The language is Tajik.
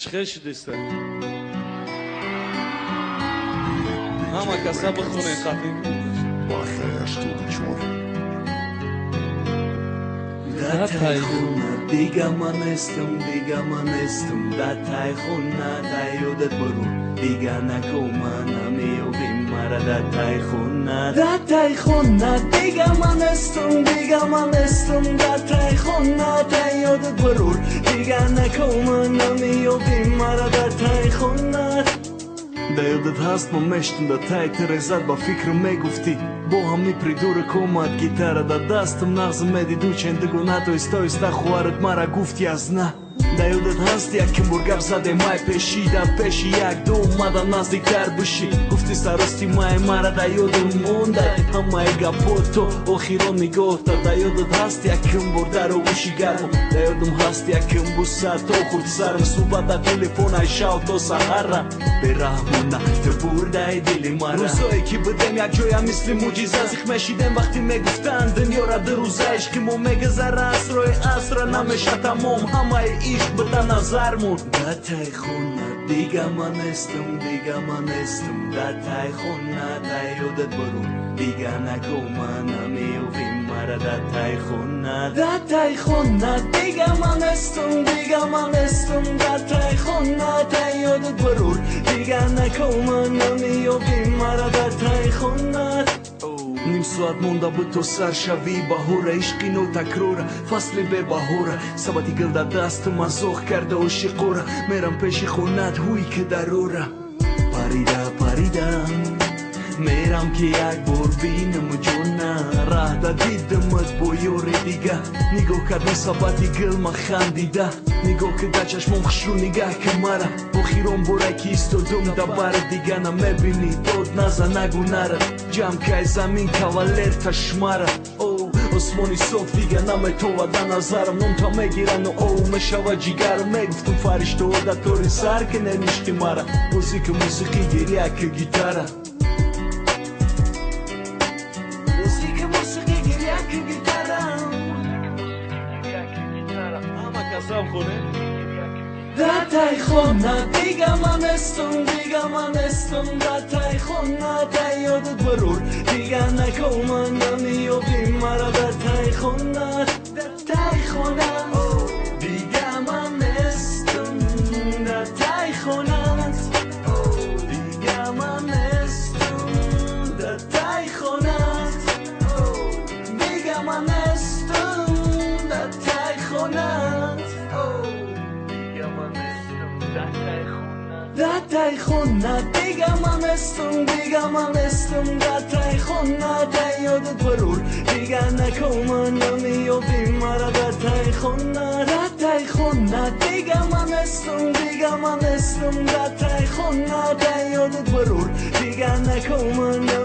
چخیر شدیسته همه کسا بخونه خطین با خیش تو چور دا تای خونه دیگه من استم دا تای خونه دا یادت برو دیگه نکو منم یوبیم مرا دا تای خونه دیگه من استم دا تای خونه دا یادت برو دیگه نکو منم یوبیم مرا دا تای خونه Да јадет хаст момештен да тајте резат ба фикру ме гуфти Боха ми придура комат гитара да дастам нағзы меди дучен дыгу натой стой ста хуарат мара гуфти аз на Да јадет хаст яким бургав заде май пеши да пеши як до мада наздиктар буши Гуфти старости май мара да јодем мондай Ама ега пото охиро нигота Да јадет хаст яким бурдаро уши гармо Да јадем хаст яким бусат охурт сарм Субата телефона ишао то сахара Берахмона те бурдай дили мара Рузое ки бъдем як ҷоя мисли муҷиза Зихмешидем вақти мегуфтан дунёра дурӯза Ишқи мо мегазара асрои асра намеша тамом Ҳамаи ишқ буда назармон Да тай хона дига ман естам Да тай хона да ёдат барун Дига нако манам ёвим мара Да тай хона дига ман естам Да тай хона да ёдат барун Дига нако манам ёвим мара Да тай хона Ним соат монда бы то сар шави баҳора ишқи но такрора фасли бебаҳора сабати гил дар дасту мазоқ карда ошиқора мерам пеши хонат ҳуи ки дарора парида мерам ки як бор бинам ҷона раҳ да дидамат бо ёри дига нигоҳ кардам сабати гил ма хандида нигоҳ кида чашмом хушрӯ нигаҳ ки мара охирон боре ки истодум да бара дига намебинӣ дод наза нагу нара ҷамкай замин кавалер ташмара осмони соф дига наметова да назарам нонта мегирану оу мешава ҷигарам мегуфтум фариштаҳо да тори сар ки неништи мара музика мусиқӣ гирия ки гитара Da tai khona diga man estum Da tai khona da yodat barur Diga nako manam yobim mara Da tai khona Diga man estum Da tai khona Diga man estum Da tai khona Diga man estum Da tai khona Da tai khona diga man estum Da tai khona da yodat barur Diga nako manam yobim mara Da tai khona diga man estum Da tai khona da yodat barur Diga nako manam